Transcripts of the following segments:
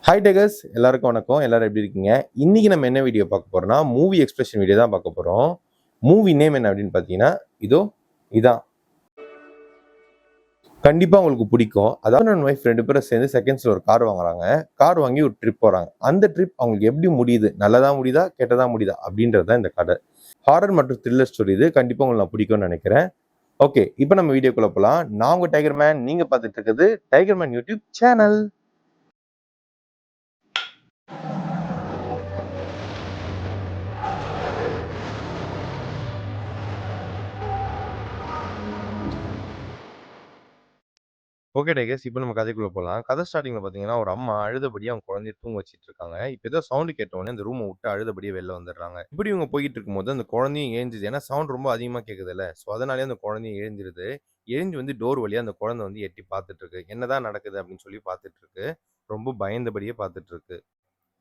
Hi daggers, எல்லாருக்கும் வணக்கம். எல்லாரும் எப்படி இருக்கீங்க? இன்னைக்கு நம்ம என்ன வீடியோ பார்க்க போறோம்னா, மூவி எக்ஸ்பிரஷன் வீடியோ தான் பார்க்க போறோம். மூவி நேம் என்ன அப்படின்னு பார்த்தீங்கன்னா, இதான். கண்டிப்பா உங்களுக்கு பிடிக்கும். அதாவது நான் ஒய்ஃப் 2 பேரும் சேர்ந்து செகண்ட்ஸ்ல ஒரு கார் வாங்குறாங்க. கார் வாங்கி ஒரு ட்ரிப் போறாங்க. அந்த ட்ரிப் அவங்களுக்கு எப்படி முடியுது? நல்லதா முடியுதா? கெட்டதா முடியுதா? அப்படின்றது தான் இந்த கதை. ஹாரர் மற்றும் த்ரில்லர் ஸ்டோரி இது. கண்டிப்பா உங்களுக்கு நான் பிடிக்கும்னு நினைக்கிறேன். ஓகே, இப்போ நம்ம வீடியோக்குள்ள போலாம். நான் உங்க டைகர் மேன். நீங்க பார்த்துட்டு இருக்கிறது tiger man YouTube channel. Okay tigers, இப்போ நம்ம கதைக்குள்ள போலாம். கதை ஸ்டார்ட்டிங்ல பார்த்தீங்கன்னா, ஒரு அம்மா அழுதபடியே அவங்க குழந்தைய தூங்க வச்சுட்டு இருக்காங்க. இப்போ ஏதோ சவுண்ட் கேட்ட உடனே அந்த ரூம விட்டு அழுதபடியே வெளில வந்துடுறாங்க. இப்படி இவங்க போயிட்டு இருக்கும்போது அந்த குழந்தையும் எழுந்துது. ஏன்னா சவுண்ட் ரொம்ப அதிகமா கேட்குதுல்ல. ஸோ அதனாலேயே அந்த குழந்தையும் எழுந்திருது. எழுந்து வந்து டோர் வழியா அந்த குழந்தை வந்து எட்டி பார்த்துட்டு இருக்கு. என்னதான் நடக்குது அப்படின்னு சொல்லி பார்த்துட்டு இருக்கு. ரொம்ப பயந்தபடியே பார்த்துட்டு இருக்கு.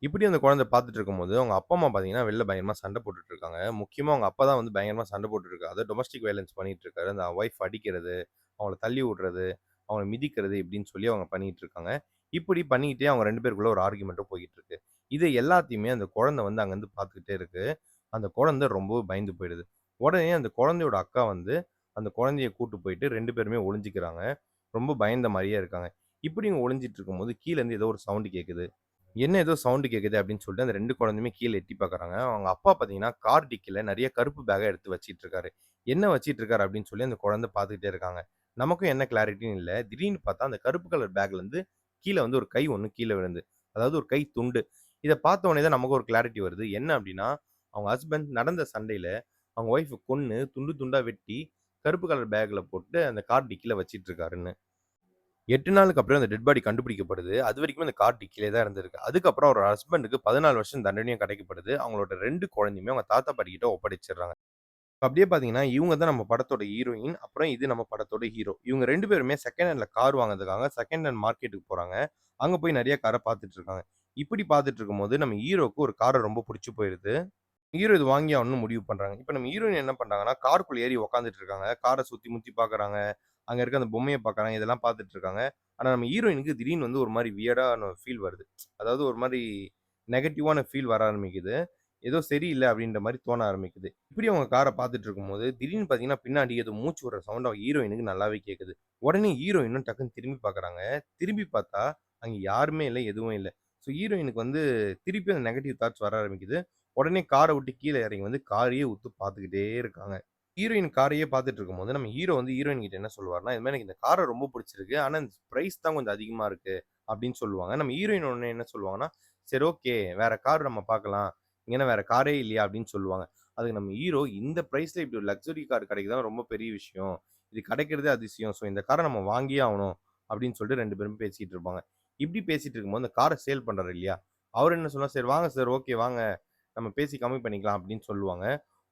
இப்படி அந்த குழந்தை பார்த்துட்டு இருக்கும்போது, அவங்க அப்பா, அம்மா பார்த்தீங்கன்னா, வெளில பயங்கரமா சண்டை போட்டுட்டு இருக்காங்க. முக்கியமா அவங்க அப்பா தான் வந்து பயங்கரமா சண்டை போட்டுட்டு இருக்காரு. அதாவது டொமஸ்டிக் வயலன்ஸ் பண்ணிட்டு இருக்காரு. அந்த ஒய்ஃப் அடிக்கிறது, அவங்கள தள்ளி விடுறது, அவங்கள மிதிக்கிறது இப்படின்னு சொல்லி அவங்க பண்ணிட்டு இருக்காங்க. இப்படி பண்ணிக்கிட்டே அவங்க 2 பேருக்குள்ள ஒரு ஆர்கியூமென்ட்டும் போயிட்டு இருக்கு. இது எல்லாத்தையுமே அந்த குழந்தை வந்து அங்கருந்து பார்த்துக்கிட்டே இருக்கு. அந்த குழந்தை ரொம்பவும் பயந்து போயிடுது. உடனே அந்த குழந்தையோட அக்கா வந்து அந்த குழந்தைய கூட்டு போயிட்டு 2 பேருமே ஒளிஞ்சுக்கிறாங்க. ரொம்ப பயந்த மாரியே இருக்காங்க. இப்படி இவங்க ஒளிஞ்சிட்டு இருக்கும்போது கீழ இருந்து ஏதோ ஒரு சவுண்ட் கேட்குது. என்ன ஏதோ சவுண்ட் கேட்குது அப்படின்னு சொல்லிட்டு அந்த 2 குழந்தையுமே கீழ எட்டி பார்க்குறாங்க. அவங்க அப்பா பார்த்தீங்கன்னா, கார் டிக்கில நெறைய கருப்பு பேக்க எடுத்து வச்சிட்டு இருக்காரு. என்ன வச்சிட்டு இருக்காரு அப்படின்னு சொல்லி அந்த குழந்தை பார்த்துக்கிட்டே இருக்காங்க. நமக்கும் என்ன கிளாரிட்டியும் இல்ல. திடீர்னு பார்த்தா அந்த கருப்பு கலர் பேக்லேருந்து கீழ வந்து ஒரு கை ஒண்ணு கீழ விழுந்து. அதாவது ஒரு கை துண்டு. இத பார்த்த உடனே தான் நமக்கு ஒரு கிளாரிட்டி வருது. என்ன அப்படின்னா, அவங்க ஹஸ்பண்ட் நடந்த சண்டையில அவங்க ஒய்ஃப கொன்னு துண்டு துண்டா வெட்டி கருப்பு கலர் பேக்ல போட்டு அந்த கார் டிக்கில வச்சிட்டு இருக்காருன்னு. 8 நாளுக்கு அப்புறம் அந்த டெட் பாடி கண்டுபிடிக்கப்படுது. அதுவரைக்கும் அந்த கார் டிக்கிலே தான் இருந்திருக்கு. அதுக்கப்புறம் அவரோட ஹஸ்பண்டுக்கு 14 வருஷம் தண்டனையும் கிடைக்கப்படுது. அவங்களோட 2 குழந்தையுமே அவங்க தாத்தா, பாட்டி கிட்ட ஒப்படைச்சிடுறாங்க. அப்படியே பார்த்தீங்கன்னா, இவங்க தான் நம்ம படத்தோட ஹீரோயின். அப்புறம் இது நம்ம படத்தோட ஹீரோ. இவங்க 2 பேருமே செகண்ட் ஹேண்ட்ல கார் வாங்குறதுக்காக செகண்ட் ஹேண்ட் மார்க்கெட்டுக்கு போறாங்க. அங்க போய் நெறைய கார பார்த்துட்டு இருக்காங்க. இப்படி பார்த்துட்டு இருக்கும்போது நம்ம ஹீரோக்கு ஒரு கார ரொம்ப புடிச்சு போயிருது. ஹீரோ இது வாங்கி ஆகணும்னு முடிவு பண்றாங்க. இப்ப நம்ம ஹீரோயின் என்ன பண்றாங்கன்னா, காருக்குள்ள ஏறி உட்கார்ந்துட்டு இருக்காங்க. கார சுத்தி முத்தி பார்க்குறாங்க. அங்க இருக்க அந்த பொம்மைய பார்க்குறாங்க. இதெல்லாம் பார்த்துட்டு இருக்காங்க. ஆனா நம்ம ஹீரோயினுக்கு திடீர்னு வந்து ஒரு மாரி வியர்டான ஃபீல் வருது. அதாவது ஒரு மாரி நெகட்டிவான ஃபீல் வர ஆரம்பிக்குது. ஏதோ சரியில்ல அப்படின்ற மாரி தோண ஆரம்பிக்குது. இப்படி அவங்க கார பார்த்துட்டு இருக்கும்போது, திடீர்னு பார்த்தீங்கன்னா, பின்னாடி ஏதோ மூச்சு விடுற சவுண்ட் அவ ஹீரோயினுக்கு நல்லாவே கேட்குது. உடனே ஹீரோயினும் டக்குன்னு திரும்பி பார்க்குறாங்க. திரும்பி பார்த்தா, அங்க யாருமே இல்ல, எதுவும் இல்ல. ஸோ ஹீரோயினுக்கு வந்து திருப்பி அந்த நெகட்டிவ் தாட்ஸ் வர ஆரம்பிக்குது. உடனே கார விட்டு கீழ இறங்கி வந்து காரையே உத்து பார்த்துக்கிட்டே இருக்காங்க. ஹீரோயின் காரையே பார்த்துட்டு இருக்கும்போது, நம்ம ஹீரோ வந்து ஹீரோயின் கிட்ட என்ன சொல்லுவாருன்னா, "இது மாரி எனக்கு இந்த கார ரொம்ப புடிச்சிருக்கு. ஆனா இந்த பிரைஸ் தான் கொஞ்சம் அதிகமா இருக்கு." அப்படின்னு சொல்லுவாங்க. நம்ம ஹீரோயின் உடனே என்ன சொல்லுவாங்கன்னா, "சரி ஓகே. வேற கார் நம்ம பார்க்கலாம். இங்க என்ன வேற காரே இல்லையா?" அப்படின்னு சொல்லுவாங்க. அதுக்கு நம்ம ஹீரோ, "இந்த பிரைஸ்ல இப்படி ஒரு லக்ஸரி கார் கிடைக்குதுனா ரொம்ப பெரிய விஷயம். இது கிடைக்கிறதே அதிசயம். ஸோ இந்த கார நம்ம வாங்கியே ஆவணும்." அப்படின்னு சொல்லிட்டு 2 பேரும் பேசிட்டு இருப்பாங்க. இப்படி பேசிட்டு இருக்கும்போது, அந்த கார சேல் பண்றாரு இல்லையா? அவரு என்ன சொல்லுவாரு, "சரி வாங்க சார். ஓகே வாங்க. நம்ம பேசி கம்மி பண்ணிக்கலாம்." அப்படின்னு சொல்லுவாங்க.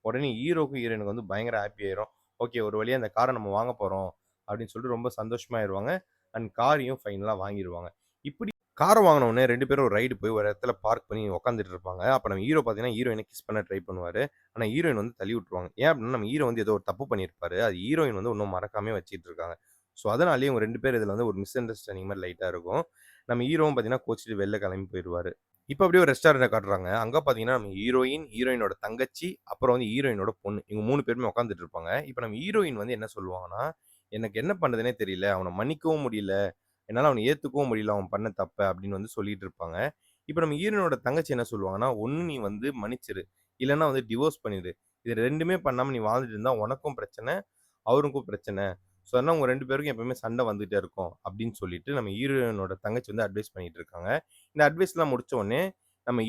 உடனே ஹீரோக்கும் ஹீரோயினுக்கும் வந்து பயங்கர ஹாப்பி ஆயிரும். ஓகே, ஒரு வழியா இந்த கார நம்ம வாங்க போறோம் அப்படின்னு சொல்லிட்டு ரொம்ப சந்தோஷமாயிருவாங்க. அண்ட் காரையும் ஃபைனலா வாங்கிருவாங்க. இப்படி கார வாங்குன உடனே 2 பேரும் ஒரு ரைடு போய் ஒரு இடத்துல பார்க் பண்ணி உட்காந்துட்டு இருப்பாங்க. அப்ப நம்ம ஹீரோ பார்த்தீங்கன்னா, ஹீரோயின கிஸ் பண்ண ட்ரை பண்ணுவாரு. ஆனா ஹீரோயின் வந்து தள்ளி விட்டுருவாங்க. ஏன் அப்படின்னா, நம்ம ஹீரோ வந்து ஏதோ ஒரு தப்பு பண்ணியிருப்பாரு. அது ஹீரோயின் வந்து இன்னும் மறக்காமயே வச்சுட்டு இருக்காங்க. ஸோ அதனாலேயே இவங்க 2 பேர் இதுல வந்து ஒரு மிஸ் அண்டர்ஸ்டாண்டிங் மாரி லைட்டா இருக்கும். நம்ம ஹீரோவும் பார்த்தீங்கன்னா, கோச்சிட்டு வெளில கிளம்பி போயிருவாரு. இப்ப அப்படியே ஒரு ரெஸ்டாரண்ட்ட காட்டுறாங்க. அங்க பார்த்தீங்கன்னா, நம்ம ஹீரோயின், ஹீரோயினோட தங்கச்சி, அப்புறம் வந்து ஹீரோயினோட பொண்ணு. இவங்க 3 பேருமே உட்கார்ந்துட்டு இருப்பாங்க. இப்ப நம்ம ஹீரோயின் வந்து என்ன சொல்லுவாங்கன்னா, "எனக்கு என்ன பண்றதுன்னே தெரியல. அவன மன்னிக்கவும் முடியல. என்னால அவன ஏத்துக்கவும் முடியல. அவன் பண்ண தப்ப." அப்படின்னு வந்து சொல்லிட்டு இருப்பாங்க. இப்ப நம்ம ஹீரோயினோட தங்கச்சி என்ன சொல்லுவாங்கன்னா, "ஒண்ணு நீ வந்து மன்னிச்சிரு. இல்லன்னா வந்து டிவோர்ஸ் பண்ணிடு. இது 2மே பண்ணாம நீ வாழ்ந்துட்டு இருந்தா உனக்கும் பிரச்சனை, அவருக்கும் பிரச்சனை. ஸோ அதனால உங்க 2 பேருக்கும் எப்பவுமே சண்டை வந்துட்டே இருக்கும்." அப்படின்னு சொல்லிட்டு நம்ம ஹீரோயினோட தங்கச்சி வந்து அட்வைஸ் பண்ணிட்டு இருக்காங்க. இந்த அட்வைஸ்லாம் முடிச்ச உடனே நம்ம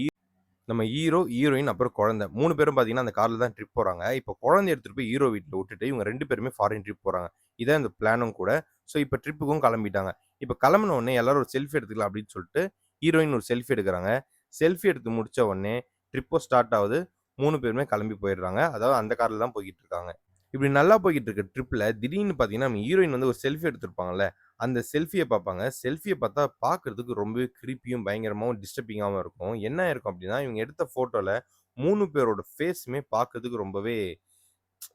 நம்ம ஹீரோ, ஹீரோயின் அப்புறம் குழந்தை 3 பேரும் பார்த்தீங்கன்னா, அந்த கார்ல தான் ட்ரிப் போறாங்க. இப்போ குழந்தைய எடுத்துட்டு போய் ஹீரோ வீட்ல விட்டுட்டு, இவங்க 2 பேருமே ஃபாரின் ட்ரிப் போறாங்க. இதான் இந்த பிளானும் கூட. ஸோ இப்போ ட்ரிப்புக்கும் கிளம்பிட்டாங்க. இப்போ கிளம்புன உடனே எல்லாரும் ஒரு செல்ஃபி எடுத்துக்கலாம் அப்படின்னு சொல்லிட்டு, ஹீரோயின் ஒரு செல்ஃபி எடுக்குறாங்க. செல்ஃபி எடுத்து முடிச்ச உடனே ட்ரிப்பும் ஸ்டார்ட் ஆவுது. 3 பேருமே கிளம்பி போயிடுறாங்க. அதாவது அந்த கார்ல தான் போய்க்கிட்டு இருக்காங்க. இப்படி நல்லா போய்க்கிட்டு இருக்க ட்ரிப்ல திடீர்னு பார்த்தீங்கன்னா, நம்ம ஹீரோயின் வந்து ஒரு செல்ஃபி எடுத்திருப்பாங்கல்ல, அந்த செல்ஃபிய பார்ப்பாங்க. செல்ஃபிய பார்த்தா பார்க்கறதுக்கு ரொம்பவே கிரீப்பியும், பயங்கரமாவும், டிஸ்டர்பிங்காவும் இருக்கும். என்ன ஆயிருக்கும் அப்படின்னா, இவங்க எடுத்த ஃபோட்டோல 3 பேரோட ஃபேஸுமே பார்க்கறதுக்கு ரொம்பவே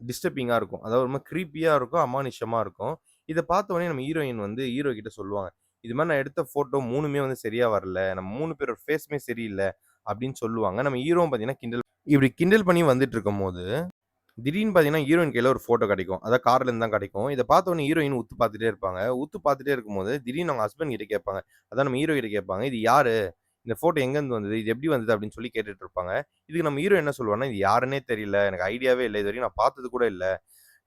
டிஸ்டர்பிங்கா இருக்கும். அதாவது ஒரு மாரி கிரீப்பியா இருக்கும், அமானுஷ்யமா இருக்கும். இத பார்த்த உடனே நம்ம ஹீரோயின் வந்து ஹீரோ கிட்ட சொல்லுவாங்க. இது மாரி நான் எடுத்த ஃபோட்டோ 3மே வந்து சரியா வரல. நம்ம 3 பேரோட ஃபேஸுமே சரியில்ல அப்படின்னு சொல்லுவாங்க. நம்ம ஹீரோவும் பார்த்தீங்கன்னா இப்படி கிண்டல் பண்ணி வந்துட்டுருக்கும்போது, திடீர்னு பார்த்தீங்கன்னா, ஹீரோயின் கையில ஒரு ஃபோட்டோ கிடைக்கும். அதான் கார்லருந்து தான் கிடைக்கும். இத பார்த்தோனே ஹீரோயின் உத்து பார்த்துட்டே இருப்பாங்க. உத்து பார்த்துட்டே இருக்கும்போது, திடீர்னு அவங்க ஹஸ்பண்ட் கிட்ட கேட்பாங்க. அதான் நம்ம ஹீரோ கிட்ட கேட்பாங்க. "இது யாரு? இந்த ஃபோட்டோ எங்கேருந்து வந்தது? இது எப்படி வந்தது?" அப்படின்னு சொல்லி கேட்டுட்டு இருப்பாங்க. இதுக்கு நம்ம ஹீரோ என்ன சொல்லுவார்ன்னா, "இது யாருன்னே தெரியல. எனக்கு ஐடியாவே இல்ல. இதுவரைக்கும் நான் பார்த்தது கூட இல்ல.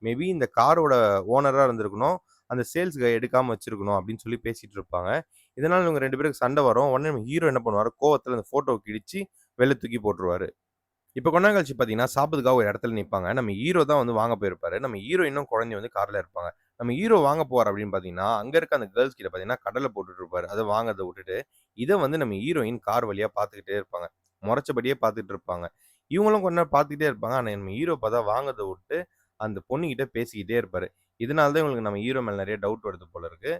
மேபி இந்த காரோட ஓனரா இருந்திருக்கணும். அந்த சேல்ஸ் கை எடுக்காம வச்சிருக்கணும்." அப்படின்னு சொல்லி பேசிட்டு இருப்பாங்க. இதனால இவங்க 2 பேருக்கு சண்டை வரும். உடனே நம்ம ஹீரோ என்ன பண்ணுவாரு, கோவத்துல அந்த ஃபோட்டோவ கிழிச்சு வெளில தூக்கி போட்டுருவாரு. இப்ப கொஞ்ச நேரம் கழிச்சு பார்த்தீங்கன்னா, சாப்பிட்றதுக்காக ஒரு இடத்துல நிப்பாங்க. நம்ம ஹீரோ தான் வந்து வாங்க போயிருப்பாரு. நம்ம ஹீரோயினும் குழந்தையும் வந்து கார்ல இருப்பாங்க. நம்ம ஹீரோ வாங்க போவாரு அப்படின்னு பார்த்தீங்கன்னா, அங்க இருக்க அந்த கேர்ள்ஸ் கிட்ட பார்த்தீங்கன்னா, கடல போட்டுட்டு இருப்பாரு. அத வாங்குறத விட்டுட்டு. இத வந்து நம்ம ஹீரோயின் கார் வழியா பார்த்துக்கிட்டே இருப்பாங்க. மொறச்சபடியே பார்த்துட்டு இருப்பாங்க. இவங்களும் கொஞ்ச நேரம் பார்த்துக்கிட்டே இருப்பாங்க. ஆனா நம்ம ஹீரோ பார்த்தா வாங்குறத விட்டு, அந்த பொண்ணுகிட்ட பேசிக்கிட்டே இருப்பாரு. இதனால தான் இவங்களுக்கு நம்ம ஹீரோ மேல நெறைய டவுட் வருது போல இருக்கு.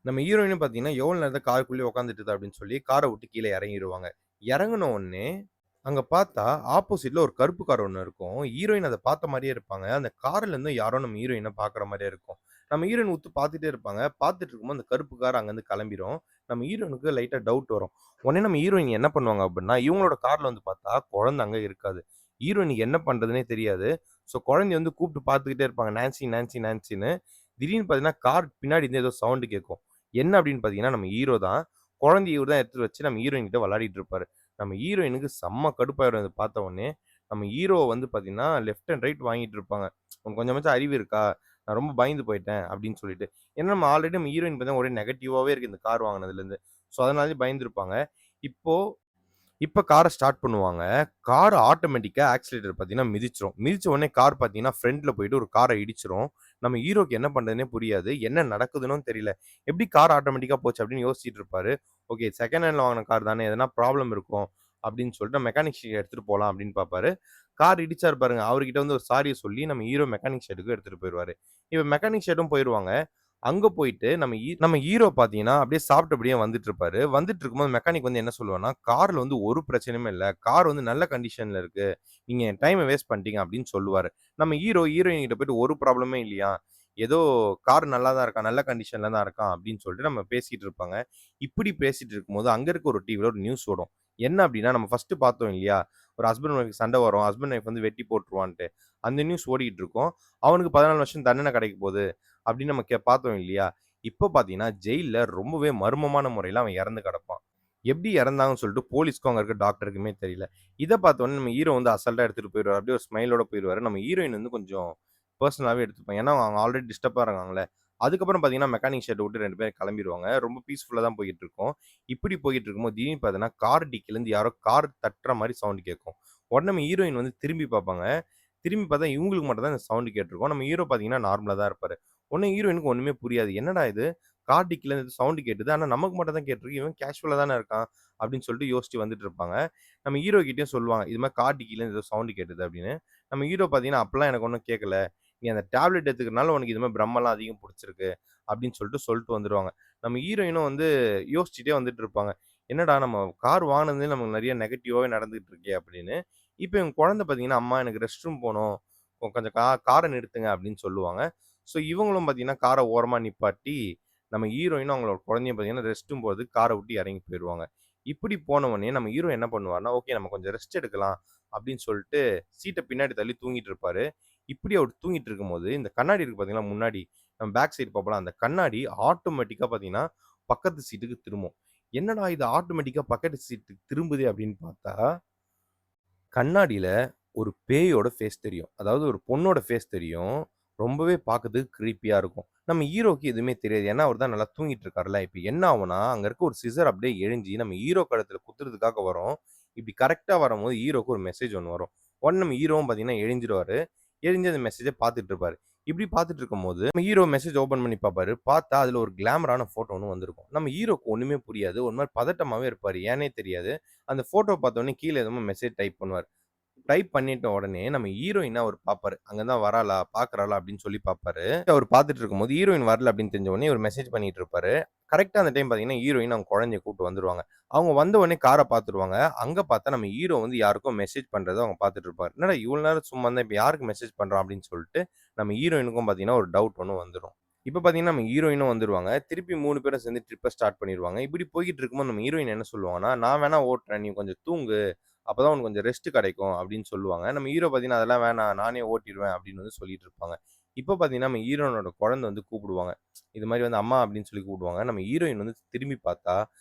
நம்ம ஹீரோயினும் பார்த்தீங்கன்னா, எவ்வளோ நேரம் தான் காருக்குள்ளேயே உட்காந்துட்டு இருக்க அப்படின்னு சொல்லி கார விட்டு கீழ இறங்கிருவாங்க. இறங்குன உடனே அங்க பார்த்தா, ஆப்போசிட்ல ஒரு கருப்பு கார் ஒண்ணு இருக்கும். ஹீரோயின் அத பார்த்த மாரியே இருப்பாங்க. அந்த கார்ல இருந்து யாரோ நம்ம ஹீரோயின பார்க்குற மாரியே இருக்கும். நம்ம ஹீரோயின் உத்து பார்த்துட்டே இருப்பாங்க. பார்த்துட்டு இருக்கும்போது அந்த கருப்பு கார் அங்கருந்து கிளம்பிரும். நம்ம ஹீரோயினுக்கு லைட்டா டவுட் வரும். உடனே நம்ம ஹீரோயின் என்ன பண்ணுவாங்க அப்டின்னா, இவங்களோட கார்ல வந்து பார்த்தா, குழந்தை அங்க இருக்காது. ஹீரோயினுக்கு என்ன பண்றதுன்னே தெரியாது. ஸோ குழந்தைய வந்து கூப்பிட்டு பார்த்துக்கிட்டே இருப்பாங்க. நான்சி, நான்சி, நான்சின்னு. திடீர்னு பார்த்தீங்கன்னா, கார் பின்னாடி இருந்து ஏதோ சவுண்ட் கேட்கும். என்ன அப்டின்னு பார்த்தீங்கன்னா, நம்ம ஹீரோ தான். குழந்தைய இவரு தான் எடுத்துட்டு வச்சு நம்ம ஹீரோயின் கிட்ட விளையாடிட்டு இருப்பாரு. நம்ம ஹீரோயினுக்கு செம்ம கடுப்பாயிரும் இத பார்த்த உடனே. நம்ம ஹீரோ வந்து பார்த்தீங்கன்னா, லெஃப்ட் அண்ட் ரைட் வாங்கிட்டு இருப்பாங்க. "உனக்கு கொஞ்சமாச்சும் அறிவு இருக்கா? நான் ரொம்ப பயந்து போயிட்டேன்." அப்படின்னு சொல்லிட்டு. ஏன்னா நம்ம ஆல்ரெடி நம்ம ஹீரோயின் பார்த்தீங்கன்னா, ஒரே நெகட்டிவாவே இருக்கு இந்த கார் வாங்குனதுலேருந்து. ஸோ அதனாலயே பயந்துருப்பாங்க. இப்போ இப்ப கார ஸ்டார்ட் பண்ணுவாங்க. கார் ஆட்டோமேட்டிக்கா ஆக்ஸிலேட்டர் பார்த்தீங்கன்னா மிதிச்சுரும். மிதிச்ச உடனே கார் பார்த்தீங்கன்னா, ஃப்ரண்ட்ல போயிட்டு ஒரு கார இடிச்சுரும். நம்ம ஹீரோக்கு என்ன பண்றதுன்னே புரியாது. என்ன நடக்குதுன்னும் தெரியல. எப்படி கார் ஆட்டோமேட்டிக்கா போச்சு அப்படின்னு யோசிச்சுட்டு இருப்பாரு. ஓகே செகண்ட் ஹேண்ட்ல வாங்குன கார் தானே எதனா ப்ராப்ளம் இருக்கும் அப்படின்னு சொல்லிட்டு மெக்கானிக் ஷெட் எடுத்துட்டு போலாம் அப்படின்னு பார்ப்பாரு. கார் இடிச்சாரு பாருங்க. அவர்கிட்ட வந்து ஒரு சாரிய சொல்லி நம்ம ஹீரோ மெக்கானிக் ஷெட்டுக்கு எடுத்துட்டு போயிருவாரு. இப்ப மெக்கானிக் ஷெட்டும் போயிருவாங்க. அங்க போயிட்டு நம்ம ஹீரோ பார்த்தீங்கன்னா, அப்படியே சாப்பிட்டபடியே வந்துட்டுருப்பாரு. வந்துட்டுருக்கும்போது மெக்கானிக் வந்து என்ன சொல்லுவார்ன்னா, "கார்ல வந்து ஒரு பிரச்சனையுமே இல்ல. கார் வந்து நல்ல கண்டிஷன்ல இருக்கு. நீங்க என் டைம வேஸ்ட் பண்ணிட்டீங்க" அப்படின்னு சொல்லுவாரு. நம்ம ஹீரோயின் கிட்ட போயிட்டு ஒரு ப்ராப்ளமே இல்லையாம். ஏதோ கார் நல்லா தான் இருக்கான். நல்ல கண்டிஷன்ல தான் இருக்கான் அப்படின்னு சொல்லிட்டு நம்ம பேசிட்டு இருப்பாங்க. இப்படி பேசிட்டு இருக்கும்போது, அங்க இருக்க ஒரு டிவில ஒரு நியூஸ் ஓடும். என்ன அப்படின்னா, நம்ம ஃபர்ஸ்ட்டு பார்த்தோம் இல்லையா? ஒரு ஹஸ்பண்ட் ஒய்ஃப்க்கு சண்டை வரும். ஹஸ்பண்ட் ஒய்ஃப் வந்து வெட்டி போட்டுருவான்ட்டு. அந்த நியூஸ் ஓடிட்டு இருக்கும். அவனுக்கு 14 வருஷம் தண்டனை கிடைக்க போகுது. அப்படின்னு நம்ம பார்த்தோம் இல்லையா? இப்ப பார்த்தீங்கன்னா, ஜெயில்ல ரொம்பவே மர்மமான முறையில அவன் இறந்து கிடப்பான். எப்படி இறந்தாங்கன்னு சொல்லிட்டு போலீஸ்க்கும் அங்க இருக்க டாக்டருக்குமே தெரியல. இத பார்த்தோனே நம்ம ஹீரோ வந்து அசால்ட்டா எடுத்துட்டு போயிருவாரு. அப்படியே ஒரு ஸ்மைலோட போயிருவாரு. நம்ம ஹீரோயின் வந்து கொஞ்சம் பெர்சனலாவே எடுத்துப்பாங்க. ஏன்னா, அவங்க ஆல்ரெடி டிஸ்டர்பா இருக்காங்கல்ல. அதுக்கப்புறம் பார்த்தீங்கன்னா, மெக்கானிக் ஷெட்ட விட்டு 2 பேரும் கிளம்பிருவாங்க. ரொம்ப பீஸ்ஃபுல்லா தான் போயிட்டு இருக்கும். இப்படி போயிட்டு இருக்கும்போது, திடீர்னு பார்த்தீங்கன்னா, கார் டிக்கிலருந்து யாரோ கார் தட்டுற மாரி சவுண்ட் கேட்கும். உடனே நம்ம ஹீரோயின் வந்து திரும்பி பார்ப்பாங்க. திரும்பி பார்த்தா இவங்களுக்கு மட்டும் தான் இந்த சவுண்ட் கேட்டுருக்கும். நம்ம ஹீரோ பார்த்தீங்கன்னா, நார்மலா தான் இருப்பாரு. உடனே ஹீரோயினுக்கு ஒண்ணுமே புரியாது. என்னடா இது? கார் டிக்கில இருந்து சவுண்ட் கேட்டுது. ஆனா நமக்கு மட்டும் தான் கேட்டுருக்கு. இவன் கேஷுவலா தானே இருக்கான். அப்படின்னு சொல்லிட்டு யோசிச்சு வந்துட்டு இருப்பாங்க. நம்ம ஹீரோ கிட்டயும் சொல்லுவாங்க. இது மாரி கார் டிக்கில இருந்து ஏதோ சவுண்ட் கேட்டுது அப்படின்னு. நம்ம ஹீரோ பார்த்தீங்கன்னா, அப்பலாம் எனக்கு ஒண்ணும் கேட்கல. நீ அந்த டேப்லெட் எடுத்துக்கிறனால உனக்கு இது மாரி பிரம்மலாம் அதிகம் புடிச்சிருக்கு. அப்படின்னு சொல்லிட்டு வந்துருவாங்க. நம்ம ஹீரோயினும் வந்து யோசிச்சுட்டே வந்துட்டு இருப்பாங்க. என்னடா நம்ம கார் வாங்குனதுலயே நமக்கு நெறைய நெகட்டிவாவே நடந்துட்டு இருக்கே அப்படின்னு. இப்ப என் குழந்தை பார்த்தீங்கன்னா, அம்மா எனக்கு ரெஸ்ட் ரூம் போணும். கொஞ்சம் கார நிறுத்துங்க அப்படின்னு சொல்லுவாங்க. ஸோ இவங்களும் பார்த்தீங்கன்னா, கார ஓரமா நிப்பாட்டி, நம்ம ஹீரோயினும் அவங்களோட குழந்தையும் பார்த்தீங்கன்னா, ரெஸ்ட் ரூம் போறதுக்கு கார விட்டு இறங்கி போயிருவாங்க. இப்படி போனவுனே நம்ம ஹீரோ என்ன பண்ணுவாருன்னா, ஓகே நம்ம கொஞ்சம் ரெஸ்ட் எடுக்கலாம் அப்படின்னு சொல்லிட்டு, சீட்ட பின்னாடி தள்ளி தூங்கிட்டு இருப்பாரு. இப்படி அவர் தூங்கிட்டு இருக்கும்போது, இந்த கண்ணாடி இருக்கு பார்த்தீங்களா முன்னாடி, நம்ம பேக் சைடு பார்ப்போம்ல, அந்த கண்ணாடி ஆட்டோமேட்டிக்கா பார்த்தீங்கன்னா, பக்கத்து சீட்டுக்கு திரும்பும். என்னடா இது ஆட்டோமேட்டிக்கா பக்கத்து சீட்டுக்கு திரும்புதே அப்படின்னு பார்த்தா, கண்ணாடியில ஒரு பேயோட ஃபேஸ் தெரியும். அதாவது ஒரு பொண்ணோட ஃபேஸ் தெரியும். ரொம்பவே பார்க்கறதுக்கு கிரீப்பியா இருக்கும். நம்ம ஹீரோக்கு எதுவுமே தெரியாது. ஏன்னா, அவரு தான் நல்லா தூங்கிட்டு இருக்கார்ல. இப்ப என்ன ஆகும்னா, அங்க இருக்க ஒரு சிசர் அப்படியே எழிஞ்சு நம்ம ஹீரோ கழுத்துல குத்துறதுக்காக வரும். இப்படி கரெக்ட்டா வரும்போது ஹீரோக்கு ஒரு மெசேஜ் ஒண்ணு வரும். உடனே நம்ம ஹீரோவும் பார்த்தீங்கன்னா எழுஞ்சிருவாரு. எழுந்து அந்த மெசேஜ பார்த்துட்டு இருப்பாரு. இப்படி பார்த்துட்டு இருக்கும்போது, நம்ம ஹீரோ மெசேஜ் ஓப்பன் பண்ணி பார்ப்பாரு. பார்த்தா அதுல ஒரு கிளாமரான ஃபோட்டோ ஒண்ணு வந்திருக்கும். நம்ம ஹீரோக்கு ஒண்ணுமே புரியாது. ஒரு மாரி பதட்டமாவே இருப்பாரு. ஏன்னே தெரியாது. அந்த ஃபோட்டோ பார்த்தோனே கீழ என்னமோ மெசேஜ் டைப் பண்ணுவாரு. டைப் பண்ணிட்ட உடனே நம்ம ஹீரோயின அவரு பார்ப்பாரு. அங்க தான் வராளா, பார்க்குறாளா அப்படின்னு சொல்லி பார்ப்பாரு. அவரு பார்த்துட்டு இருக்கும்போது ஹீரோயின் வரல அப்படின்னு தெரிஞ்ச உடனே இவரு மெசேஜ் பண்ணிட்டு இருப்பாரு. கரெக்ட்டா அந்த டைம் பார்த்தீங்கன்னா, ஹீரோயின் அவங்க குழந்தைய கூட்டு வந்துருவாங்க. அவங்க வந்த உடனே கார பார்த்துருவாங்க. அங்க பார்த்தா நம்ம ஹீரோ வந்து யாருக்கோ மெசேஜ் பண்றத அவங்க பார்த்துட்டு இருப்பாரு. என்னடா இவ்வளோ நேரம் சும்மா இருந்தான், இப்ப யாருக்கு மெசேஜ் பண்றான் அப்படின்னு சொல்லிட்டு நம்ம ஹீரோயினுக்கும் பார்த்தீங்கன்னா, ஒரு டவுட் ஒண்ணு வந்துரும். இப்ப பார்த்தீங்கன்னா, நம்ம ஹீரோயினும் வந்துருவாங்க. திருப்பி 3 பேரும் சேர்ந்து ட்ரிப்ப ஸ்டார்ட் பண்ணிருவாங்க. இப்படி போய்க்கிட்டு இருக்கும்போது நம்ம ஹீரோயின் என்ன சொல்லுவாங்கன்னா, "நான் வேணா ஓட்டுறேன். நீ கொஞ்சம் தூங்கு. அப்பதான் உனக்கு கொஞ்சம் ரெஸ்ட் கிடைக்கும்." அப்படின்னு சொல்லுவாங்க. நம்ம ஹீரோ பார்த்தீங்கன்னா, "அதெல்லாம் வேணாம். நானே ஓட்டிருவேன்." அப்படின்னு வந்து சொல்லிட்டு இருப்பாங்க. இப்ப பார்த்தீங்கன்னா, நம்ம ஹீரோயினோட குழந்தை வந்து கூப்பிடுவாங்க. இது மாரி வந்து அம்மா அப்படின்னு சொல்லி கூப்பிடுவாங்க. நம்ம ஹீரோயின் வந்து திரும்பி பார்த்தா,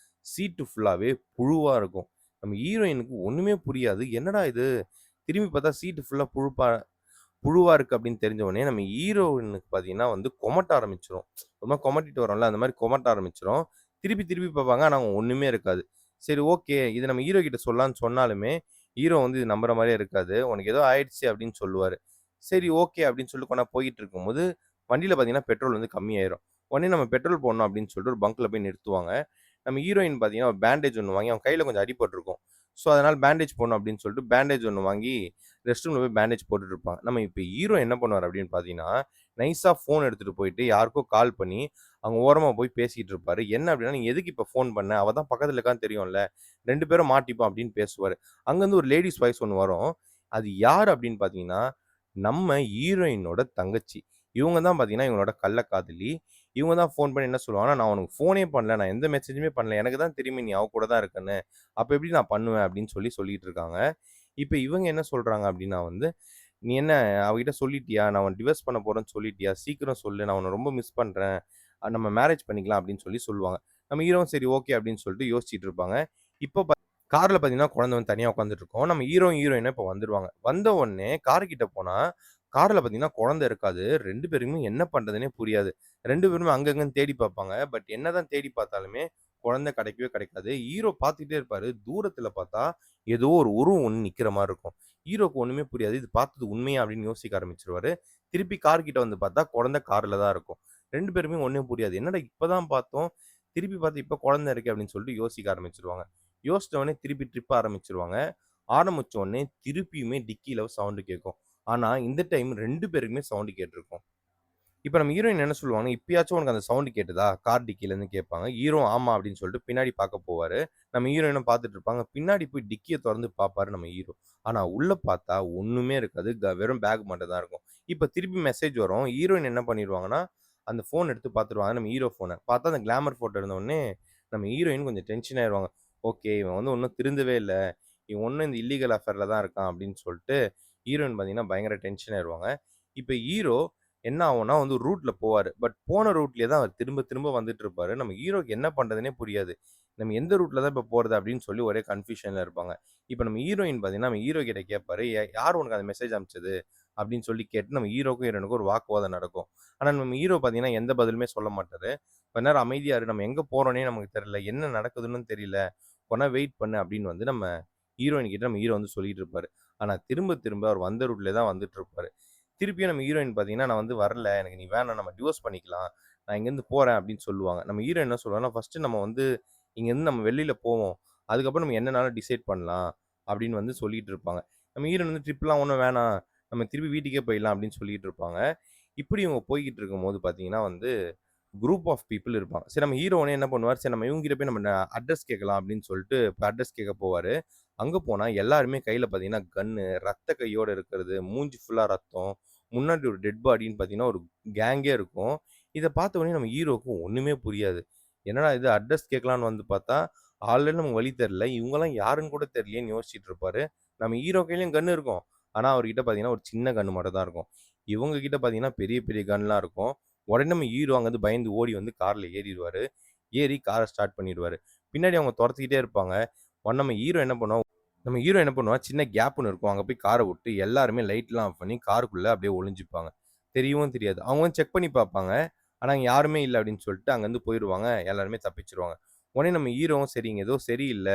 சீட்டு ஃபுல்லாவே புழுவா இருக்கும். நம்ம ஹீரோயினுக்கு ஒண்ணுமே புரியாது. "என்னடா இது? திரும்பி பார்த்தா சீட்டு ஃபுல்லா புழுவா இருக்கு அப்படின்னு தெரிஞ்ச உடனே நம்ம ஹீரோயினுக்கு பார்த்தீங்கன்னா வந்து கொமட்ட ஆரம்பிச்சுரும். ஒரு மாரி கொமட்டிட்டு வரோம்ல, அந்த மாரி கொமட்ட ஆரம்பிச்சுரும். திருப்பி திருப்பி பார்ப்பாங்க. ஆனா அங்க ஒண்ணுமே இருக்காது. சரி ஓகே. இது நம்ம ஹீரோ கிட்ட சொல்லலான்னு சொன்னாலுமே, ஹீரோ வந்து இது நம்புற மாரியே இருக்காது. "உனக்கு ஏதோ ஆயிடுச்சு" அப்படின்னு சொல்லுவாரு. சரி ஓகே அப்படின்னு சொல்லிட்டு கொஞ்ச நேரம் போயிட்டு இருக்கும்போது, வண்டியில பார்த்தீங்கன்னா பெட்ரோல் வந்து கம்மியாயிரும். உடனே நம்ம பெட்ரோல் போடணும் அப்படின்னு சொல்லிட்டு ஒரு பங்க்ல போய் நிறுத்துவாங்க. நம்ம ஹீரோயின் பார்த்தீங்கன்னா, ஒரு பேண்டேஜ் ஒண்ணு வாங்கி அவன் கையில கொஞ்சம் அடிபட்டுருக்கும். ஸோ, அதனால பேண்டேஜ் போடணும் அப்படின்னு சொல்லிட்டு பேண்டேஜ் ஒண்ணு வாங்கி ரெஸ்ட் ரூம்ல போய் பேண்டேஜ் போட்டுட்டு இருப்பாங்க. நம்ம இப்ப ஹீரோ என்ன பண்ணுவாரு அப்படின்னு பார்த்தீங்கன்னா, நைஸா ஃபோன் எடுத்துட்டு போயிட்டு யாருக்கோ கால் பண்ணி, அங்க ஓரமா போய் பேசிட்டு இருப்பாரு. என்ன அப்படின்னா, "நீ எதுக்கு இப்ப ஃபோன் பண்ண? அவ தான் பக்கத்துல இருக்கான்னு தெரியும்ல. 2 பேரும் மாட்டிப்போம்" அப்படின்னு பேசுவாரு. அங்கருந்து ஒரு லேடீஸ் வாய்ஸ் ஒண்ணு வரும். அது யாரு அப்படின்னு பார்த்தீங்கன்னா, நம்ம ஹீரோயினோட தங்கச்சி. இவங்க தான் பார்த்தீங்கன்னா, இவங்களோட கள்ள காதலி. இவங்க தான் ஃபோன் பண்ணி என்ன சொல்லுவாங்கன்னா, "நான் உனக்கு ஃபோனே பண்ணல. நான் எந்த மெசேஜுமே பண்ணல. எனக்கு தான் தெரியுமே நீ அவ கூட தான் இருக்கன்னு. அப்ப எப்படி நான் பண்ணுவேன்?" அப்படின்னு சொல்லிட்டு இருக்காங்க. இப்ப இவங்க என்ன சொல்றாங்க அப்டின்னா வந்து, "நீ என்ன அவகிட்ட சொல்லிட்டியா? நான் உன்ன டிவோர்ஸ் பண்ண போறேன்னு சொல்லிட்டியா? சீக்கிரம் சொல்லு. நான் உன்ன ரொம்ப மிஸ் பண்றேன். நம்ம மேரேஜ் பண்ணிக்கலாம்" அப்டின்னு சொல்லுவாங்க. நம்ம ஹீரோவும் சரி ஓகே அப்டின்னு சொல்லிட்டு யோசிச்சுட்டு இருப்பாங்க. இப்போ கார்ல பார்த்தீங்கன்னா, குழந்தை வந்து தனியா உட்காந்துட்டு இருக்கும். நம்ம ஹீரோயினும் இப்போ வந்துருவாங்க. வந்த உடனே கார் கிட்ட போனா, கார்ல பார்த்தீங்கன்னா குழந்தை இருக்காது. 2 பேருக்குமே என்ன பண்றதுன்னே புரியாது. 2 பேருமே அங்க இங்கன்னு தேடி பார்ப்பாங்க. பட் என்னதான் தேடி பார்த்தாலுமே, குழந்தை கிடைக்கவே கிடைக்காது. ஹீரோ பார்த்துட்டே இருப்பாரு. தூரத்தில பார்த்தா, ஏதோ ஒரு உருவம் ஒண்ணு நிக்கிற மாரி இருக்கும். ஹீரோக்கு ஒண்ணுமே புரியாது. இது பார்த்தது உண்மையா அப்படின்னு யோசிக்க ஆரம்பிச்சுருவாரு. திருப்பி கார் கிட்ட வந்து பார்த்தா, குழந்தை கார்ல தான் இருக்கும். 2 பேருமே ஒண்ணும் புரியாது. என்னடா இப்ப தான் பார்த்தோம். திருப்பி பார்த்து இப்ப குழந்தை இருக்கே அப்படின்னு சொல்லிட்டு யோசிக்க ஆரம்பிச்சுருவாங்க. யோசிச்ச உடனே திருப்பி ட்ரிப் ஆரம்பிச்சுருவாங்க. ஆரம்பிச்ச உடனே திருப்பியுமே டிக்கில சவுண்ட் கேட்கும். ஆனா, இந்த டைம் 2 பேருக்குமே சவுண்ட் கேட்டிருக்கும். இப்ப நம்ம ஹீரோயின் என்ன சொல்லுவாங்கன்னா, "இப்பயாச்சும் உனக்கு அந்த சவுண்ட் கேட்டதா?" கார் டிக்கிலருந்து கேட்பாங்க. ஹீரோ ஆமா அப்படின்னு சொல்லிட்டு பின்னாடி பார்க்க போவாரு. நம்ம ஹீரோயினும் பார்த்துட்டு இருப்பாங்க. பின்னாடி போய் டிக்கிய தொறந்து பார்ப்பாரு நம்ம ஹீரோ. ஆனா உள்ள பார்த்தா ஒண்ணுமே இருக்காது. வெறும் பேக் மட்டும் தான் இருக்கும். இப்ப திருப்பி மெசேஜ் வரும். ஹீரோயின் என்ன பண்ணிருவாங்கன்னா, அந்த ஃபோன் எடுத்து பார்த்துருவாங்க. நம்ம ஹீரோ ஃபோன. பார்த்தா அந்த கிளாமர் ஃபோட்டோ இருந்த உடனே, நம்ம ஹீரோயின் கொஞ்சம் டென்ஷன் ஆயிருவாங்க. ஓகே இவன் வந்து இன்னும் திருந்தவே இல்ல. இவன் இன்னும் இந்த இல்லீகல் அஃபேர்ல தான் இருக்கான் அப்படின்னு சொல்லிட்டு, ஹீரோயின் பார்த்தீங்கன்னா பயங்கர டென்ஷன் ஆயிருவாங்க. இப்ப ஹீரோ என்ன ஆகும்னா வந்து ஒரு ரூட்ல போவாரு. பட் போன ரூட்லயே தான் அவர் திரும்ப திரும்ப வந்துட்டு இருப்பாரு. நம்ம ஹீரோக்கு என்ன பண்றதுன்னே புரியாது. நம்ம எந்த ரூட்ல தான் இப்ப போறது அப்படின்னு சொல்லி ஒரே கன்ஃப்யூஷன்ல இருப்பாங்க. இப்ப நம்ம ஹீரோயின் பார்த்தீங்கன்னா, நம்ம ஹீரோ கிட்ட கேட்பாரு. யார் உனக்கு அந்த மெசேஜ் அனுப்பிச்சது? அப்படின்னு சொல்லி கேட்டு நம்ம ஹீரோக்கும் ஹீரோயினுக்கும் ஒரு வாக்குவாதம் நடக்கும். ஆனா நம்ம ஹீரோ பார்த்தீங்கன்னா, எந்த பதிலுமே சொல்ல மாட்டாரு. கொஞ்ச நேரம் அமைதியா இரு. நம்ம எங்க போறோம்னே நமக்கு தெரியல. என்ன நடக்குதுன்னு தெரியல. கொஞ்ச நேரம் வெயிட் பண்ணு அப்படின்னு வந்து நம்ம ஹீரோயின் கிட்ட நம்ம ஹீரோ வந்து சொல்லிட்டு இருப்பாரு. ஆனா திரும்ப திரும்ப அவர் வந்த ரூட்லயே தான் வந்துட்டு இருப்பாரு. திருப்பியும் நம்ம ஹீரோயின் பார்த்தீங்கன்னா, "நான் வந்து வரல. எனக்கு நீ வேணாம். நம்ம டிவோர்ஸ் பண்ணிக்கலாம். நான் இங்கேருந்து போறேன்" அப்படின்னு சொல்லுவாங்க. நம்ம ஹீரோ என்ன சொல்லுவாங்கன்னா, "ஃபர்ஸ்ட்டு நம்ம வந்து இங்கேருந்து நம்ம வெளியில போவோம். அதுக்கப்புறம் நம்ம என்னனாலும் டிசைட் பண்ணலாம்" அப்படின்னு வந்து சொல்லிட்டு இருப்பாங்க. நம்ம ஹீரோயின் வந்து "ட்ரிப்லாம் ஒண்ணும் வேணாம். நம்ம திருப்பி வீட்டுக்கே போயிடலாம்" அப்படின்னு சொல்லிட்டு இருப்பாங்க. இப்படி இவங்க போய்க்கிட்டு இருக்கும்போது பார்த்தீங்கன்னா வந்து, குரூப் ஆஃப் பீப்பிள் இருப்பாங்க. சரி நம்ம ஹீரோ உடனே என்ன பண்ணுவாரு, சரி நம்ம இவங்ககிட்ட போய் நம்ம அட்ரஸ் கேட்கலாம் அப்படின்னு சொல்லிட்டு இப்ப அட்ரஸ் கேட்க போவாரு. அங்க போனா எல்லாருமே கையில பார்த்தீங்கன்னா கன்னு, ரத்த கையோட இருக்கிறது, மூஞ்சி ஃபுல்லா ரத்தம், முன்னாடி ஒரு டெட் பாடின்னு பார்த்தீங்கன்னா ஒரு கேங்கே இருக்கும். இத பார்த்த உடனே நம்ம ஹீரோவுக்கு ஒண்ணுமே புரியாது. என்னடா இது அட்ரஸ் கேட்கலான்னு வந்து பார்த்தா, ஆல்ரெடி நமக்கு வழி தெரியல. இவங்கலாம் யாருன்னு கூட தெரியலையேன்னு யோசிச்சுட்டு இருப்பாரு. நம்ம ஹீரோ கையிலயும் கன் இருக்கும். ஆனா அவர்கிட்ட பார்த்தீங்கன்னா ஒரு சின்ன கன் மட்டும் தான் இருக்கும். இவங்க கிட்ட பார்த்தீங்கன்னா பெரிய பெரிய கன்லாம் இருக்கும். உடனே நம்ம ஹீரோ அங்கருந்து பயந்து ஓடி வந்து கார்ல ஏறிருவாரு. ஏறி கார ஸ்டார்ட் பண்ணிருவாரு. பின்னாடி அவங்க தொரத்திக்கிட்டே இருப்பாங்க. உடனே நம்ம ஹீரோ என்ன பண்ணுவான், சின்ன கேப் ஒண்ணு இருக்கும். அங்க போய் கார விட்டு எல்லாருமே லைட்லாம் ஆஃப் பண்ணி காருக்குள்ள அப்படியே ஒளிஞ்சுப்பாங்க. தெரியவும் தெரியாது. அவங்க வந்து செக் பண்ணி பார்ப்பாங்க. ஆனா அங்க யாருமே இல்ல அப்படின்னு சொல்லிட்டு அங்கருந்து போயிருவாங்க. எல்லாருமே தப்பிச்சுருவாங்க. உடனே நம்ம ஹீரோவும் சரி இங்க ஏதோ சரியில்ல.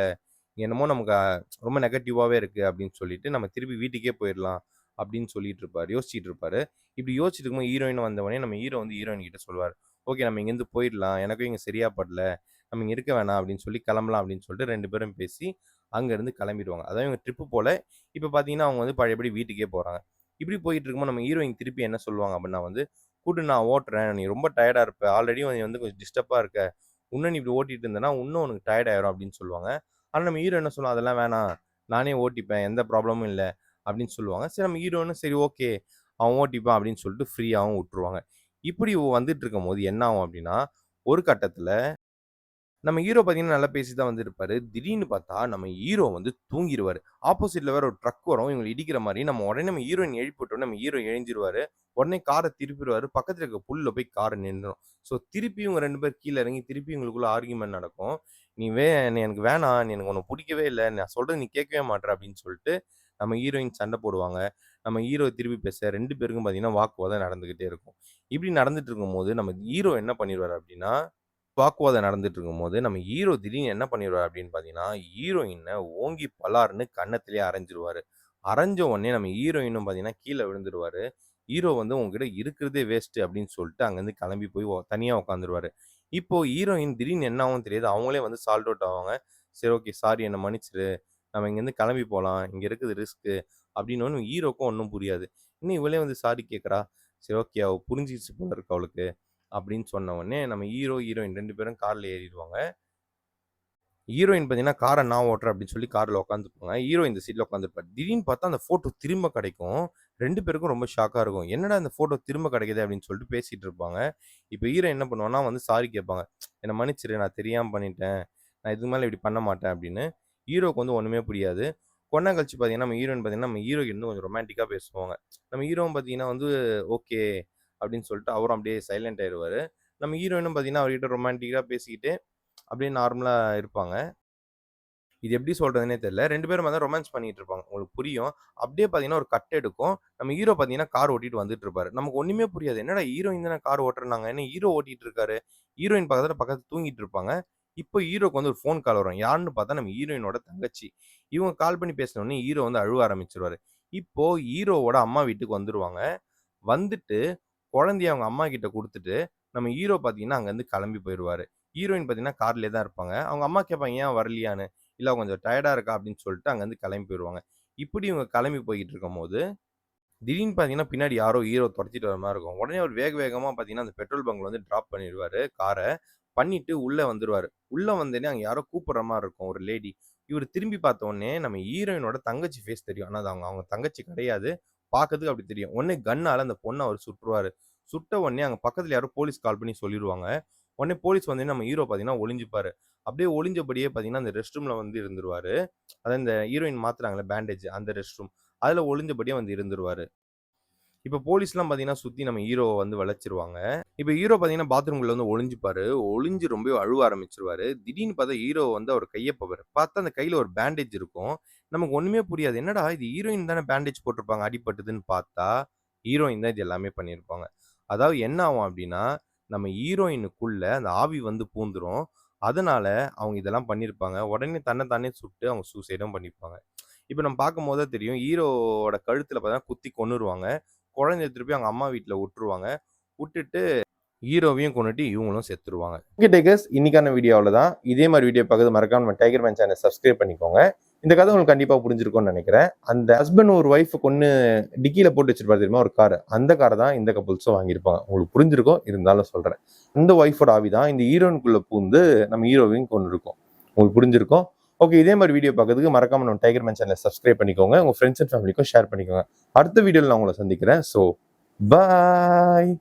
என்னமோ நமக்கு ரொம்ப நெகட்டிவாவே இருக்கு அப்படின்னு சொல்லிட்டு நம்ம திருப்பி வீட்டுக்கே போயிரலாம் அப்படின்னு சொல்லிட்டு இருப்பாரு. யோசிச்சுட்டு இருப்பாரு. இப்படி யோசிச்சுட்டு இருக்கும்போது ஹீரோயின் வந்தவுடனே நம்ம ஹீரோ வந்து ஹீரோயின் கிட்ட சொல்லுவாரு. ஓகே நம்ம இங்கேருந்து போயிடலாம். எனக்கும் இங்க சரியா படல. நம்ம இங்க இருக்க வேணாம் அப்படின்னு சொல்லி கிளம்பலாம் அப்படின்னு சொல்லிட்டு 2 பேரும் பேசி அங்கருந்து கிளம்பிடுவாங்க. அதாவது இவங்க ட்ரிப் போல. இப்ப பார்த்தீங்கன்னா, அவங்க வந்து பழையபடி வீட்டுக்கே போறாங்க. இப்படி போயிட்டு இருக்கும்போது நம்ம ஹீரோயின் திருப்பி என்ன சொல்லுவாங்க அப்படின்னா வந்து, "குடு நான் ஓட்டுறேன். நீ ரொம்ப டயர்டா இருப்ப. ஆல்ரெடி நீ வந்து கொஞ்சம் டிஸ்டர்பா இருக்க. இன்னும் நீ இப்படி ஓட்டிட்டு இருந்தேன்னா, இன்னும் உனக்கு டயர்ட் ஆயிரும்" அப்படின்னு சொல்லுவாங்க. ஆனா நம்ம ஹீரோ என்ன சொல்லுவான், "அதெல்லாம் வேணாம். நானே ஓட்டிப்பேன். எந்த ப்ராப்ளமும் இல்ல" அப்படின்னு சொல்லுவாங்க. சரி நம்ம ஹீரோனும் சரி ஓகே. அவன் ஓட்டிப்பான் அப்படின்னு சொல்லிட்டு ஃப்ரீயாவும் வுட்டுருவாங்க. இப்படி வந்துட்டு இருக்கும்போது என்ன ஆகும் அப்படின்னா, ஒரு கட்டத்துல நம்ம ஹீரோ பார்த்தீங்கன்னா, நல்லா பேசி தான் வந்திருப்பாரு. திடீர்னு பார்த்தா, நம்ம ஹீரோ வந்து தூங்கிருவாரு. ஆப்போசிட்ல வேற ஒரு ட்ரக் வரும். இவங்கள இடிக்கிற மாரி. நம்ம ஹீரோயின் எழுப்பி விட்டோனே, நம்ம ஹீரோ எழுஞ்சிருவாரு. உடனே கார திருப்பிருவாரு. பக்கத்துல இருக்க புல்ல போய் கார் நின்றும். ஸோ, திருப்பி இவங்க 2 பேரும் கீழ இறங்கி, திருப்பி இவங்களுக்குள்ள ஆர்கியூமென்ட் நடக்கும். நீ எனக்கு வேணாம். நீ எனக்கு உன்ன புடிக்கவே இல்ல. நான் சொல்றத நீ கேட்கவே மாட்ற அப்படின்னு சொல்லிட்டு, நம்ம ஹீரோயின் சண்டை போடுவாங்க. நம்ம ஹீரோ திருப்பி பேச 2 பேருக்கும் பார்த்தீங்கன்னா, வாக்குவாதம் நடந்துகிட்டே இருக்கும். இப்படி நடந்துட்டு இருக்கும்போது, நம்ம ஹீரோ என்ன பண்ணிருவாரு அப்படின்னா வாக்குவாதம் நடந்துட்டு இருக்கும்போது, நம்ம ஹீரோ திடீர்னு என்ன பண்ணிருவாரு அப்படின்னு பார்த்தீங்கன்னா, ஹீரோயின ஓங்கி பலார்ன்னு கன்னத்திலேயே அறைஞ்சிருவாரு. அறைஞ்ச உடனே நம்ம ஹீரோயினும் பார்த்தீங்கன்னா, கீழ விழுந்துருவாரு. ஹீரோ வந்து "உன்கிட்ட இருக்கிறதே வேஸ்ட்டு" அப்படின்னு சொல்லிட்டு அங்கருந்து கிளம்பி போய் தனியா உட்காந்துருவாரு. இப்போ ஹீரோயின் திடீர்னு என்ன ஆகும்னு தெரியாது. அவங்களே வந்து சால்ட் அவுட் ஆவாங்க. "சரி ஓகே சாரி என்ன மன்னிச்சிடு. நம்ம இங்கேருந்து கிளம்பி போலாம். இங்க இருக்குது ரிஸ்க்கு" அப்படின்னோனே ஹீரோக்கும் ஒண்ணும் புரியாது. என்ன இவளே வந்து சாரி கேட்கிறா? சரி ஓகே அவ புரிஞ்சிருச்சு போல இருக்கு அவளுக்கு. அப்படின்னு சொன்ன உடனே நம்ம ஹீரோ, ஹீரோயின் 2 பேரும் கார்ல ஏறிருவாங்க. ஹீரோயின் பார்த்தீங்கன்னா, கார நான் ஓட்டுறேன் அப்படின்னு சொல்லி கார்ல உட்காந்துப்பாங்க. ஹீரோ இந்த சீட்ல உட்காந்துருப்பாரு. திடீர்னு பார்த்தா அந்த ஃபோட்டோ திரும்ப கிடைக்கும். 2 பேருக்கும் ரொம்ப ஷாக்கா இருக்கும். என்னடா இந்த ஃபோட்டோ திரும்ப கிடைக்குதே அப்படின்னு சொல்லிட்டு பேசிட்டு இருப்பாங்க. இப்ப ஹீரோ என்ன பண்ணுவான்னா வந்து சாரி கேட்பாங்க. என்ன மன்னிச்சிடு நான் தெரியாம பண்ணிட்டேன். நான் இதுக்கு மேல இப்படி பண்ண மாட்டேன் அப்படின்னு. ஹீரோவுக்கு வந்து ஒண்ணுமே புரியாது. கொஞ்ச நேரம் கழிச்சு பார்த்தீங்கன்னா, நம்ம ஹீரோயின் பார்த்தீங்கன்னா, நம்ம ஹீரோக்கு இன்னும் கொஞ்சம் ரொமான்டிக்கா பேசுவாங்க. நம்ம ஹீரோவும் பார்த்தீங்கன்னா வந்து ஓகே அப்படின்னு சொல்லிட்டு அவரும் அப்படியே சைலண்ட் ஆயிருவாரு. நம்ம ஹீரோயினும் பார்த்தீங்கன்னா, அவர்கிட்ட ரொமான்டிக்கா பேசிக்கிட்டு அப்படியே நார்மலா இருப்பாங்க. இது எப்படி சொல்றதுன்னே தெரியல. 2 பேரும் வந்து ரொமான்ஸ் பண்ணிட்டு இருப்பாங்க. உங்களுக்கு புரியும். அப்படியே பார்த்தீங்கன்னா, ஒரு கட் எடுக்கும். நம்ம ஹீரோ பார்த்தீங்கன்னா, கார் ஓட்டிட்டு வந்துட்டு இருப்பாரு. நமக்கு ஒண்ணுமே புரியாது. என்னடா ஹீரோயின் தானே கார் ஓட்டுறனாங்க. என்ன ஹீரோ ஓட்டிட்டு இருக்காரு? ஹீரோயின் பக்கத்துல தூங்கிட்டு இருப்பாங்க. இப்போ ஹீரோக்கு வந்து ஒரு ஃபோன் கால் வரும். யாருன்னு பார்த்தா நம்ம ஹீரோயினோட தங்கச்சி. இவங்க கால் பண்ணி பேசின உடனே ஹீரோ வந்து அழுவ ஆரம்பிச்சுருவாரு. இப்போ ஹீரோவோட அம்மா வீட்டுக்கு வந்துருவாங்க. வந்துட்டு குழந்தைய அவங்க அம்மா கிட்ட குடுத்துட்டு, நம்ம ஹீரோ பார்த்தீங்கன்னா, அங்கருந்து கிளம்பி போயிருவாரு. ஹீரோயின் பார்த்தீங்கன்னா, கார்லயே தான் இருப்பாங்க. அவங்க அம்மா கேட்பாங்க, "ஏன் வரலையான்னு?" "இல்ல கொஞ்சம் டயர்டா இருக்கா" அப்படின்னு சொல்லிட்டு அங்கருந்து கிளம்பி போயிருவாங்க. இப்படி இவங்க கிளம்பி போய்க்கிட்டு இருக்கும்போது, திடீர்னு பார்த்தீங்கன்னா, பின்னாடி யாரோ ஹீரோ தொரத்திட்டு வர மாரி இருக்கும். உடனே அவரு வேக வேகமா பார்த்தீங்கன்னா, அந்த பெட்ரோல் பங்க்ல வந்து டிராப் பண்ணிருவாரு கார. பண்ணிட்டு உள்ள வந்துருவாரு. உள்ள வந்தோனே அங்க யாரோ கூப்பிடுற மாரி இருக்கும் ஒரு லேடி. இவரு திரும்பி பார்த்த உடனே நம்ம ஹீரோயினோட தங்கச்சி ஃபேஸ் தெரியும். ஆனா அது அவங்க அவங்க தங்கச்சி கிடையாது. பார்க்கறதுக்கு அப்படி தெரியும். உடனே கன்னால அந்த பொண்ண அவரு சுட்டுருவாரு. சுட்ட உடனே அங்க பக்கத்துல யாரோ போலீஸ் கால் பண்ணி சொல்லிருவாங்க. உடனே போலீஸ் வந்தோனே நம்ம ஹீரோ பார்த்தீங்கன்னா ஒளிஞ்சுப்பாரு. அப்படியே ஒளிஞ்சபடியே பார்த்தீங்கன்னா, அந்த ரெஸ்ட் ரூம்ல வந்து இருந்துருவாரு. அதான் இந்த ஹீரோயின் மாத்துறாங்கல்ல பேண்டேஜ் அந்த ரெஸ்ட் ரூம். அதுல ஒளிஞ்சபடியே வந்து இருந்துருவாரு. இப்ப போலீஸ்லாம் பார்த்தீங்கன்னா, சுத்தி நம்ம ஹீரோவ வந்து வளச்சிருவாங்க. இப்ப ஹீரோ பார்த்தீங்கன்னா, பாத்ரூம்குள்ள வந்து ஒளிஞ்சுப்பாரு. ஒளிஞ்சு ரொம்ப அழுவ ஆரம்பிச்சுருவாரு. திடீர்னு பார்த்தா ஹீரோ வந்து அவர் கைய பாப்பாரு. பார்த்தா அந்த கையில ஒரு பேண்டேஜ் இருக்கும். நமக்கு ஒண்ணுமே புரியாது. என்னடா இது ஹீரோயின் தானே பேண்டேஜ் போட்டிருப்பாங்க அடிபட்டதுன்னு பார்த்தா, ஹீரோயின் தான் இது எல்லாமே பண்ணியிருப்பாங்க. அதாவது என்ன ஆகும் அப்டின்னா, நம்ம ஹீரோயினுக்குள்ள அந்த ஆவி வந்து பூந்துரும். அதனால அவங்க இதெல்லாம் பண்ணியிருப்பாங்க. உடனே தன்ன தானே சுட்டு அவங்க சூசைடும் பண்ணிப்பாங்க. இப்ப நம்ம பார்க்கும்போது தான் தெரியும். ஹீரோவோட கழுத்துல பார்த்தீங்கன்னா, குத்தி கொன்னுருவாங்க. குழந்தைய திருப்பி அவங்க அம்மா வீட்ல உட்டுருவாங்க. உட்டுட்டு ஹீரோவையும் கொன்னுட்டு இவங்களும் செத்துருவாங்க. ஓகே டேக்கர்ஸ் இன்னைக்கான வீடியோ அவ்வளோதான். இதே மாரி வீடியோ பார்க்கறது மறக்காம நம்ம டைகர் மேன் சேனல சப்ஸ்கிரைப் பண்ணிக்கோங்க. இந்த கதை உங்களுக்கு கண்டிப்பா புரிஞ்சிருக்கும்னு நெனைக்கிறேன். அந்த ஹஸ்பண்ட் ஒரு வைஃப் கொன்னு டிக்கில போட்டு வச்சிருப்பாரு தெரியுமா ஒரு கார். அந்த கார தான் இந்த கப்புள்ஸும் வாங்கியிருப்பாங்க. உங்களுக்கு புரிஞ்சிருக்கும். இருந்தாலும் சொல்றேன். அந்த வைஃபோட ஆவி தான் இந்த ஹீரோயினுக்குள்ள பூந்து நம்ம ஹீரோவையும் கொன்னுருக்கும். உங்களுக்கு புரிஞ்சிருக்கும். ஓகே இதே மாரி வீடியோ பார்க்கறதுக்கு மறக்காம நம்ம டைகர் மேன் சேனல சப்ஸ்கிரைப் பண்ணிக்கோங்க. உங்க ஃப்ரெண்ட்ஸ் அண்ட் ஃபேமிலிக்கும் ஷேர் பண்ணிக்கோங்க. அடுத்த வீடியோல நான் உங்கள சந்திக்கிறேன். பாய்.